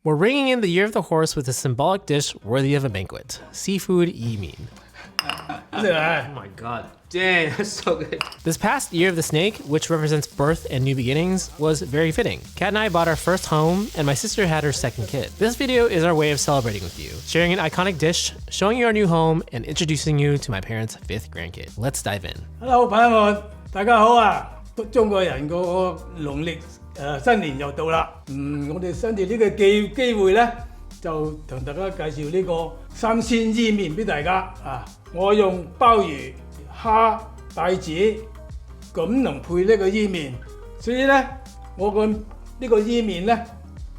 We're ringing in the year of the horse with a symbolic dish worthy of a banquet. Seafood 伊面. Oh my god. Dang, that's so good. This past year of the snake, which represents birth and new beginnings, was very fitting. Kat and I bought our first home, and my sister had her second kid. This video is our way of celebrating with you, sharing an iconic dish, showing you our new home, and introducing you to my parents' 5th grandkid. Let's dive in. Hello， 朋友們，大家好啊！中國人個農曆新年又到啦。我哋新年呢個機會咧，就同大家介紹呢個三鮮伊麵俾大家啊！我用鮑魚、蝦、帶子咁能配呢個伊麵，所以咧我呢個伊麵咧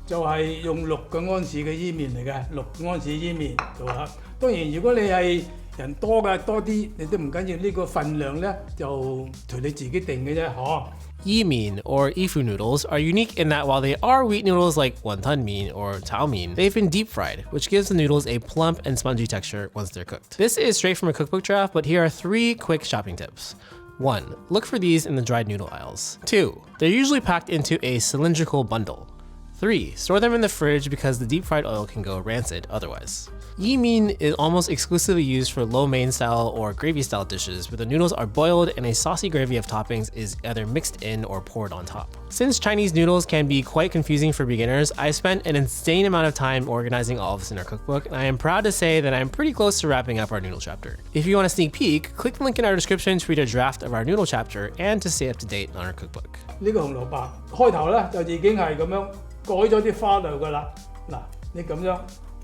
就係用6個安士嘅伊麵嚟嘅，6安士伊麵做下。當然如果你係人多嘅多啲，你都唔緊要，呢個份量咧就隨你自己定嘅啫，嗬。伊面 or ifu noodles are unique in that while they are wheat noodles like wonton mean or tao mean, they've been deep fried, which gives the noodles a plump and spongy texture once they're cooked. This is straight from a cookbook draft, but here are 3 quick shopping tips. 1. Look for these in the dried noodle aisles. 2. They're usually packed into a cylindrical bundle. 3. Store them in the fridge because the deep fried oil can go rancid otherwise. Yi mean is almost exclusively used for lo mein style or gravy style dishes where the noodles are boiled and a saucy gravy of toppings is either mixed in or poured on top. Since Chinese noodles can be quite confusing for beginners, I spent an insane amount of time organizing all of this in our cookbook, and I am proud to say that I'm pretty close to wrapping up our noodle chapter. If you want a sneak peek, click the link in our description to read a draft of our noodle chapter and to stay up to date on our cookbook. 呢個紅蘿蔔開頭咧就已經係咁樣改咗啲花類㗎啦。嗱，你咁樣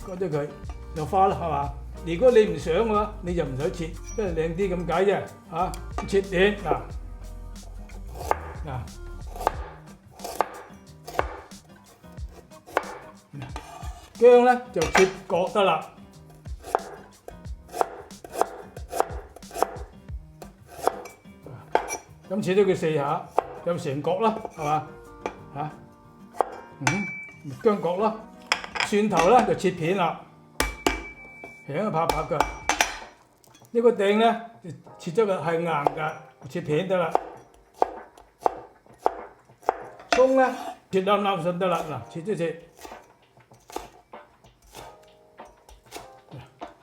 改咗佢。有花啦，係嘛？如果你唔想嘅話，你就唔使切，即係靚啲咁解啫。嚇，切片嗱，薑咧就切角得啦。咁切咗佢4下，就成角啦，係嘛？嚇，薑角啦，蒜頭咧就切片啦。平一拍拍嘅，呢個頂咧切咗佢係硬㗎，切片得啦。葱咧切粒粒就得啦，嗱切一切，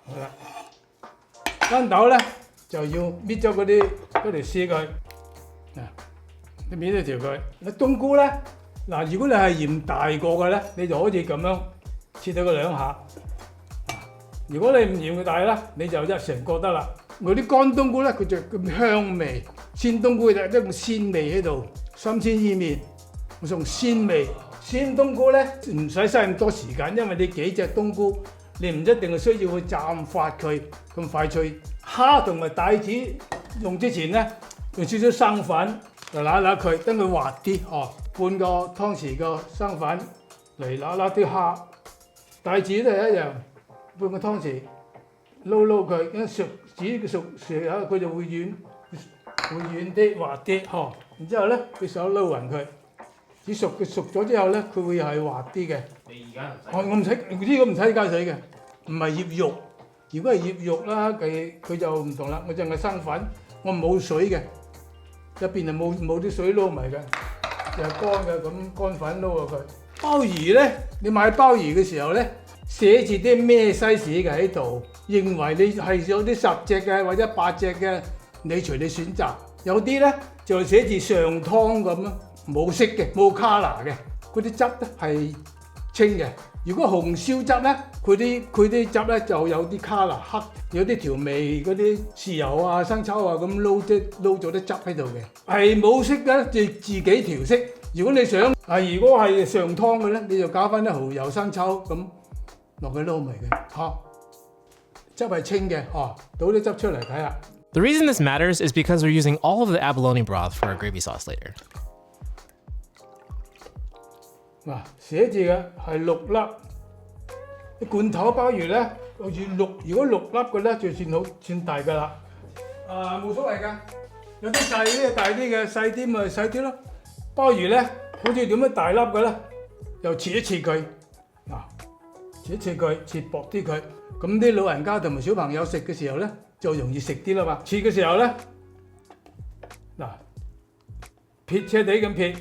好啦。豇豆咧就要搣咗嗰條絲佢，你搣咗條佢。你冬菇咧，嗱如果你係嫌大個嘅咧，你就可以咁樣切到佢2下。如果你唔嫌佢大啦，你就一成個得啦。我啲乾冬菇咧，佢就咁香味；鮮冬菇就一種鮮味喺度。三鮮伊麵，我用鮮味。鮮冬菇咧唔使嘥咁多時間，因為你幾隻冬菇，你唔一定係需要去斬發佢咁快脆。蝦同埋帶子用之前咧，用少少生粉嚟揦佢，等佢滑啲。半個湯匙個生粉嚟揦啲蝦，帶子都係一樣。半個湯匙撈佢，一熟下佢就會軟啲滑啲，然之後咧，佢手撈勻佢，煮熟咗之後咧，佢會係滑啲嘅。你而家我唔使呢個唔使加水嘅，唔係醃肉。如果係醃肉啦，佢就唔同啦。我淨係生粉，我冇水嘅，入邊係冇啲水撈埋嘅，就係乾嘅咁乾粉撈過佢。鮑魚咧，你買鮑魚嘅時候咧。寫住啲咩 size 嘅喺度，認為你係有啲10隻嘅或者8隻嘅，你隨你選擇。有啲咧就寫住上湯咁咯，冇色嘅，冇 colour 嘅，嗰啲汁咧係清嘅。如果紅燒汁咧，佢啲汁咧就有啲 colour 黑，有啲調味嗰啲豉油啊、生抽啊咁撈咗啲汁喺度嘅，係冇色嘅，就自己調色。如果你想如果係上湯嘅咧，你就加翻啲蠔油、生抽咁。落去撈埋嘅，汁係清嘅，倒啲汁出嚟睇下。The reason this matters is because we're using all of the abalone broth for our gravy sauce later. 嗱，寫住嘅係6粒，啲罐頭鮑魚咧，好似如果6粒嘅咧，就算大㗎啦。冇所謂㗎，有啲細啲大啲嘅，細啲咪細啲咯。鮑魚咧，好似點樣大粒嘅咧，又切一切佢，切佢，切薄啲佢，咁啲老人家同埋小朋友食嘅時候咧，就容易食啲啦嘛。切嘅時候咧，嗱，撇斜地咁撇，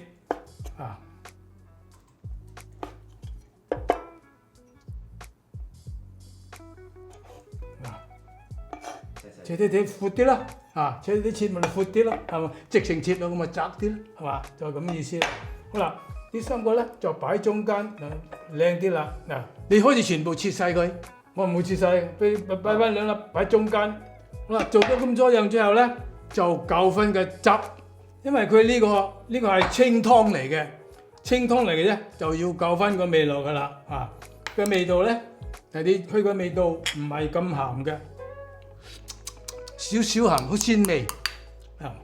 切啲闊啲啦，切啲切咪闊啲咯，係嘛？直情切到咁咪窄啲咯，係嘛？就係咁嘅意思。好啦，呢3個咧就擺中間，靚啲啦。嗱，你可以全部切晒佢，我唔會切晒，擺翻兩粒擺中間。好啦，做咗咁多樣之後咧，就夠分嘅汁，因為佢呢個係清湯嚟嘅，清湯嚟嘅啫，就要夠翻個味落噶啦。嘅味道咧，佢個味道唔係咁鹹嘅。少少鹹，好鮮味，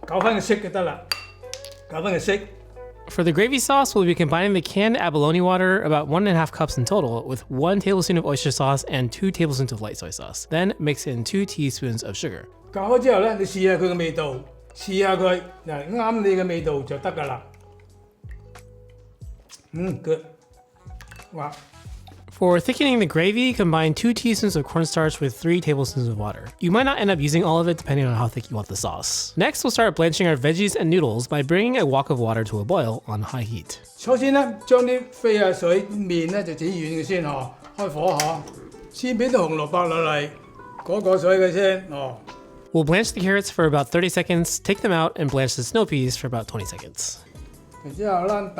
搞翻個色就得啦，搞翻個色。For the gravy sauce, we'll be combining the canned abalone water, about 1.5 cups in total, with 1 tablespoon of oyster sauce and 2 tablespoons of light soy sauce. Then mix in 2 teaspoons of sugar. 搞好之後咧，你試下佢嘅味道，試下佢啱你嘅味道就得㗎啦。good， 哇！For thickening the gravy, combine 2 teaspoons of cornstarch with 3 tablespoons of water. You might not end up using all of it depending on how thick you want the sauce. Next, we'll start blanching our veggies and noodles by bringing a wok of water to a boil on high heat. 首先咧，將啲飛下水面咧就整軟嘅先開火先俾啲紅蘿蔔落嚟，過水嘅先We'll blanch the carrots for about 30 seconds, take them out, and blanch the snow peas for about 20 seconds. 然之後躝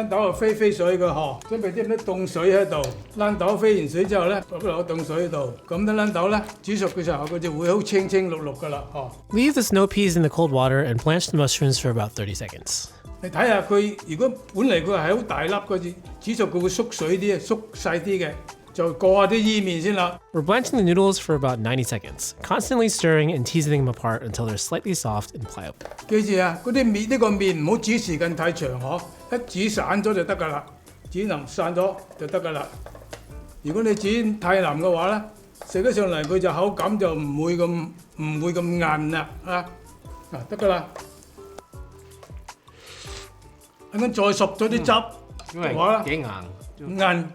豆就飛水嘅準備啲凍水喺度，躝豆飛完水之後咧，落凍水度，咁啲躝豆咧煮熟嘅時候，佢就會好清綠㗎啦Leave the snow peas in the cold water and blanch the mushrooms for about 30 seconds. 你睇下佢，如果本嚟佢係好大粒嗰啲，煮熟佢會縮水啲，縮細啲嘅，就過下啲伊麵先啦。We're blanching the noodles for about 90 seconds, constantly stirring and teasing them apart until they're slightly soft and pliable. 記住啊，嗰啲麵呢個麵唔好煮時間太長一煮散咗就得㗎啦，煮腍散咗就得㗎啦。如果你煮太腍嘅話咧，食得上嚟佢就口感就唔會咁韌啦得㗎啦。啱啱再熟咗啲汁嘅話咧，硬。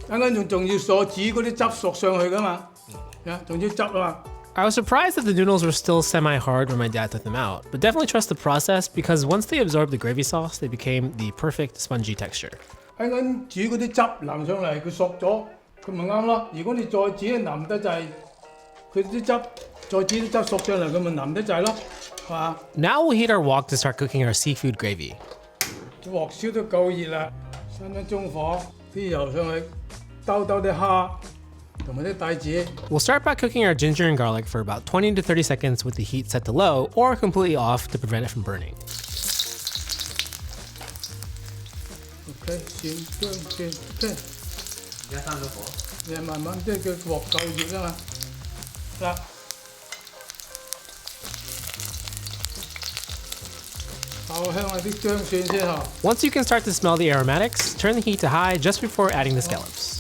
啱啱仲要煮嗰啲汁熟上去㗎嘛，仲要汁啊嘛。I was surprised that the noodles were still semi-hard when my dad took them out, but definitely trust the process because once they absorbed the gravy sauce, they became the perfect spongy texture. 啱啱煮嗰啲汁淋上嚟，佢熟咗，佢咪啱咯。如果你再煮腍得滯，佢啲汁再煮啲汁熟上嚟，佢咪腍得滯咯，係嘛？Now we'll heat our wok to start cooking our seafood gravy. 鑊燒都夠熱啦，3分鐘火，啲油上去，兜啲蝦。We'll start by cooking our ginger and garlic for about 20 to 30 seconds with the heat set to low or completely off to prevent it from burning. OK， 先姜先 OK。而家閂咗火。你慢慢即係佢鑊夠熱啊嘛。嗱，爆香下啲姜蒜先嗬。Once you can start to smell the aromatics, turn the heat to high just before adding the scallops.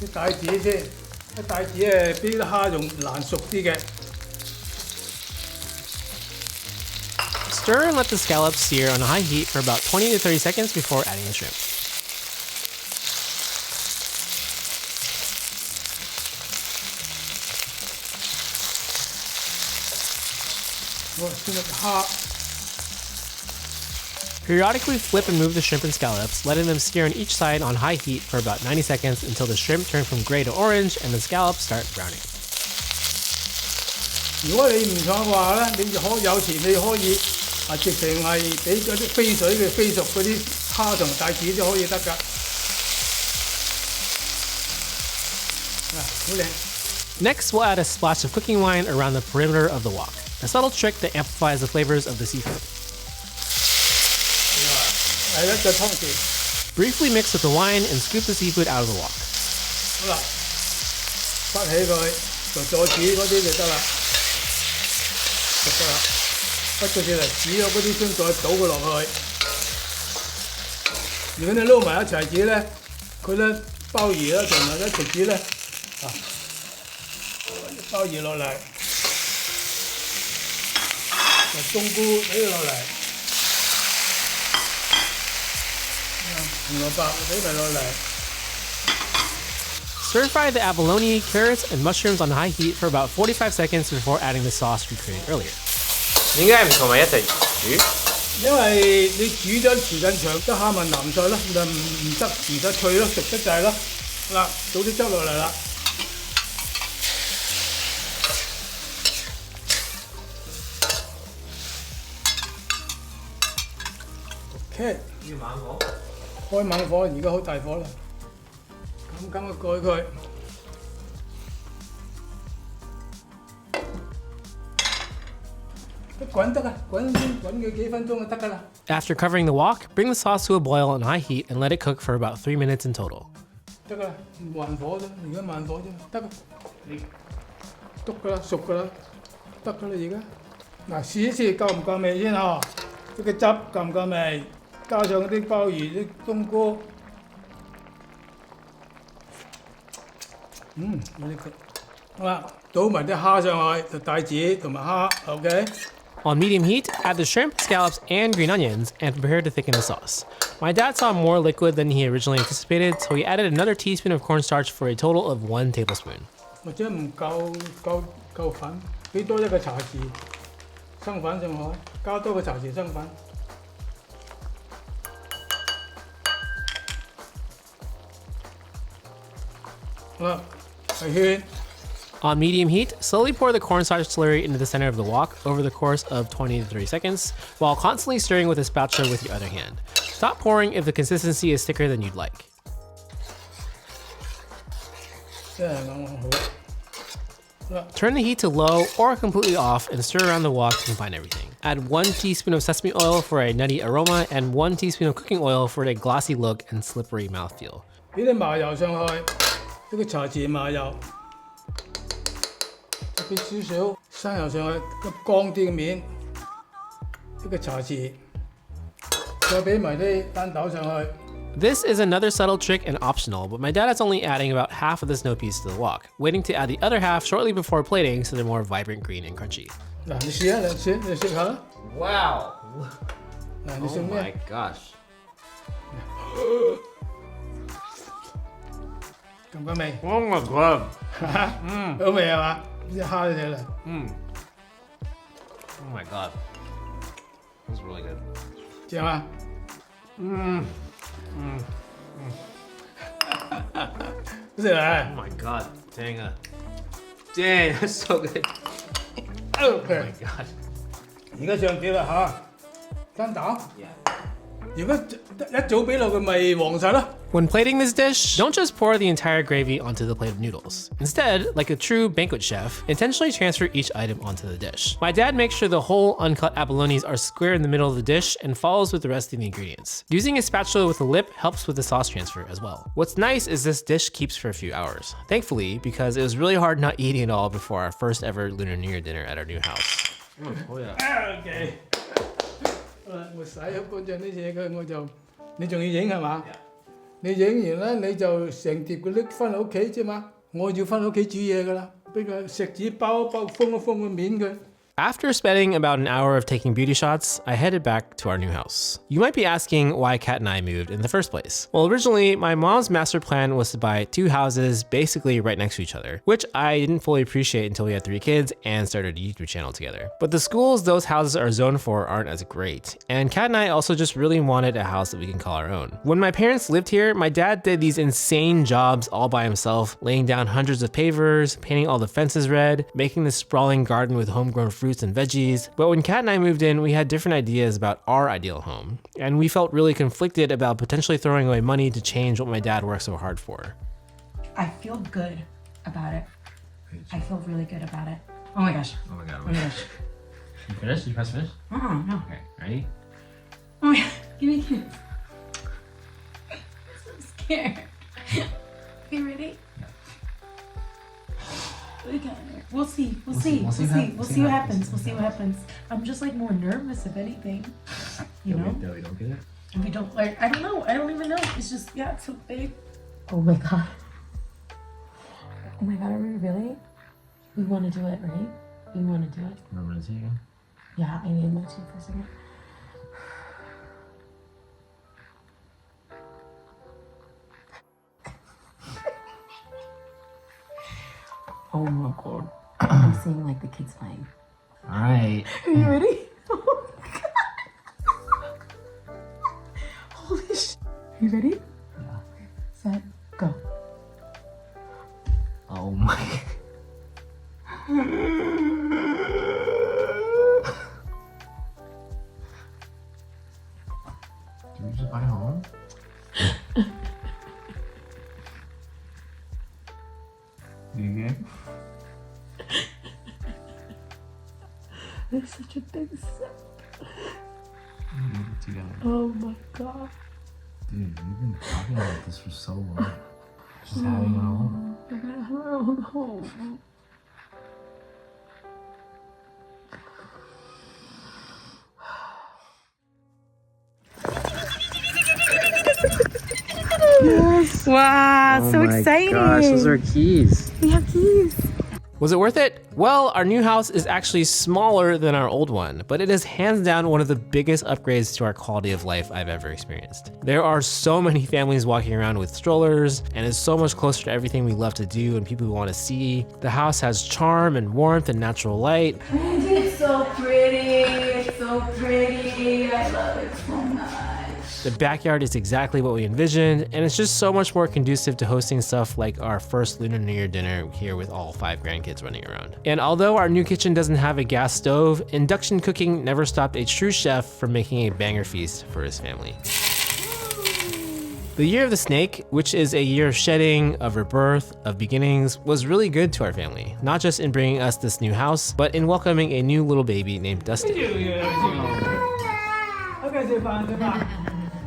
啲帶子先，啲帶子比啲蝦仲難熟啲嘅。Stir and let the scallops sear on a high heat for about 20 to 30 seconds before adding the shrimp. 先入蝦。Periodically flip and move the shrimp and scallops, letting them sear on each side on high heat for about 90 seconds until the shrimp turn from gray to orange and the scallops start browning. 如果你唔想嘅話咧，你有時你可以直情係俾嗰啲飛水嘅飛熟嗰啲蝦同帶子都可以得㗎。好靚。Next, we'll add a splash of cooking wine around the perimeter of the wok, a subtle trick that amplifies the flavors of the seafood. Briefly mix with the wine and scoop the seafood out of the wok. 好啦，bắt起佢，就再煮嗰啲就得啦，就得啦。bắt佢出嚟，煮咗嗰啲先再倒佢落去。如果你撈埋一齊煮咧，佢咧鮑魚咧同埋一齊煮咧，鮑魚落嚟，冬菇俾佢落嚟。Stir fry the abalone, carrots, and mushrooms on high heat for about 45 seconds before adding the sauce we created earlier. 點解唔同埋一齊煮？因為你煮咗時間長，得蝦咪腍晒咯，就唔得脆咯，食得滯咯。嗱，倒啲汁落嚟啦。，要猛火。開猛火，而家好大火啦。咁嘅蓋佢。滾得啦，滾佢幾分鐘就得㗎啦。After covering the wok, bring the sauce to a boil on high heat and let it cook for about 3 minutes in total. 得㗎啦，慢火啫，而家慢火啫，得㗎。你篤㗎啦，熟㗎啦，得㗎啦而家。嗱，試一試夠唔夠味先嗬？呢個汁夠唔夠味？加上啲鮑魚、啲冬菇，有啲佢。好啦，倒埋啲蝦上去，就帶子同埋蝦 ，OK。 On medium heat, add the shrimp, scallops, and green onions, and prepare to thicken the sauce. My dad saw more liquid than he originally anticipated, so he added another teaspoon of cornstarch for a total of 1 tablespoon. 或者唔夠粉，俾多一個茶匙生粉上去，加多個茶匙生粉。好啦，係圈。 On medium heat, slowly pour the cornstarch slurry into the center of the wok over the course of 20 to 30 seconds, while constantly stirring with a spatula with your other hand. Stop pouring if the consistency is thicker than you'd like. 真係啱好。 Turn the heat to low or completely off and stir around the wok to combine everything. Add 1 teaspoon of sesame oil for a nutty aroma and 1 teaspoon of cooking oil for a glossy look and slippery mouthfeel. 俾啲麻油上去，呢個茶匙麻油。 俾少少生油上去，個乾啲嘅面，一個茶匙，再俾埋啲蛋豆上去。 This is another subtle trick and optional, but my dad is only adding about half of the snow piece to the wok, waiting to add the other half shortly before plating so they're more vibrant green and crunchy. 嗱，你試下，你食下啦。 Wow! 嗱，你食 Oh 咩？ my gosh! 咁嘅味， Oh my god! 好味係嘛？啲蝦就嚟。 Oh my god! That was really good. 正啊！好食啊 Oh my god! Dang it! Dang, that's so good.！O Oh K， my god! 而家上碟啦嚇，蛋豆。 Yeah. 如果一早俾落去咪黃晒咯。 When plating this dish, don't just pour the entire gravy onto the plate of noodles. Instead, like a true banquet chef, intentionally transfer each item onto the dish. My dad makes sure the whole uncut abalones are square in the middle of the dish and follows with the rest of the ingredients. Using a spatula with a lip helps with the sauce transfer as well. What's nice is this dish keeps for a few hours. Thankfully, because it was really hard not eating it all before our first ever Lunar New Year dinner at our new house. Oh yeah. OK， 好啦，我洗好乾淨啲嘢佢，我就你仲要影係嘛？ 你影完咧，你就成碟佢拎翻屋企啫嘛。我要翻屋企煮嘢噶啦，俾個錫紙包封一封個面佢。 After spending about an hour of taking beauty shots, I headed back to our new house. You might be asking why Kat and I moved in the first place. Well, originally, my mom's master plan was to buy 2 houses basically right next to each other, which I didn't fully appreciate until we had 3 kids and started a YouTube channel together. But the schools those houses are zoned for aren't as great, and Kat and I also just really wanted a house that we can call our own. When my parents lived here, my dad did these insane jobs all by himself, laying down hundreds of pavers, painting all the fences red, making this sprawling garden with homegrown fruits and veggies. But when Kat and I moved in, we had different ideas about our ideal home, and we felt really conflicted about potentially throwing away money to change what my dad worked so hard for. I feel good about it. I feel really good about it. Oh my gosh. Oh my god. Oh my gosh. You finished? You press finish? No. Okay, ready? Oh my god. Give me a kiss. I'm so scared. You ready? Okay. We'll see. We'll see what happens. I'm just like more nervous if anything. You know? That we don't get it? If we don't like, I don't know. I don't even know. It's just, yeah, it's so big. Oh my god. Oh my god, are we really? We want to do it, right? We want to do it. Remember to take it? Yeah, I need to move for a second. Oh my god. I'm seeing like the kids playing. Alright. Are you ready? Oh my god. Holy shit. Are you ready? Yeah. Set, go. Oh my. It's such a big sip. Oh my god. Dude, you've been talking about this for so long. Just having it all. We're gonna have our own home. Yes. Wow, so exciting. Oh my gosh, those are keys. We have keys. Was it worth it? Well, our new house is actually smaller than our old one, but it is hands down one of the biggest upgrades to our quality of life I've ever experienced. There are so many families walking around with strollers, and it's so much closer to everything we love to do and people we want to see. The house has charm and warmth and natural light. It's so pretty. It's so pretty. I love it so much. The backyard is exactly what we envisioned, and it's just so much more conducive to hosting stuff like our first Lunar New Year dinner here with all 5 grandkids running around. And although our new kitchen doesn't have a gas stove, induction cooking never stopped a true chef from making a banger feast for his family. The year of the snake, which is a year of shedding, of rebirth, of beginnings, was really good to our family. Not just in bringing us this new house, but in welcoming a new little baby named Dustin.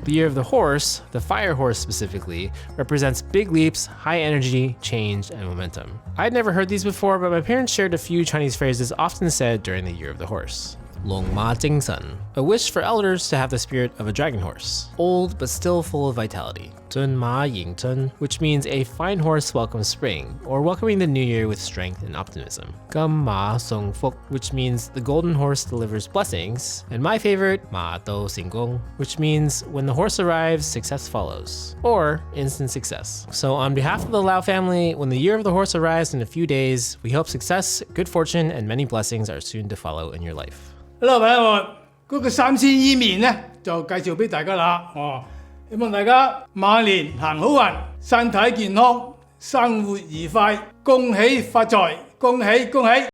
The year of the horse, the fire horse specifically, represents big leaps, high energy, change, and momentum. I'd never heard these before, but my parents shared a few Chinese phrases often said during the year of the horse. 龙马精神, a wish for elders to have the spirit of a dragon horse, old but still full of vitality. 尊马迎春, which means a fine horse welcomes spring, or welcoming the new year with strength and optimism. 金马送福, which means the golden horse delivers blessings. And my favorite, 马都成功, which means when the horse arrives, success follows, or instant success. So on behalf of the Lau family, when the year of the horse arrives in a few days, we hope success, good fortune, and many blessings are soon to follow in your life. Hello， 朋友們，嗰個三鮮伊麵咧就介紹俾大家啦。希望大家馬年行好運，身體健康，生活愉快，恭喜發財，恭喜恭喜！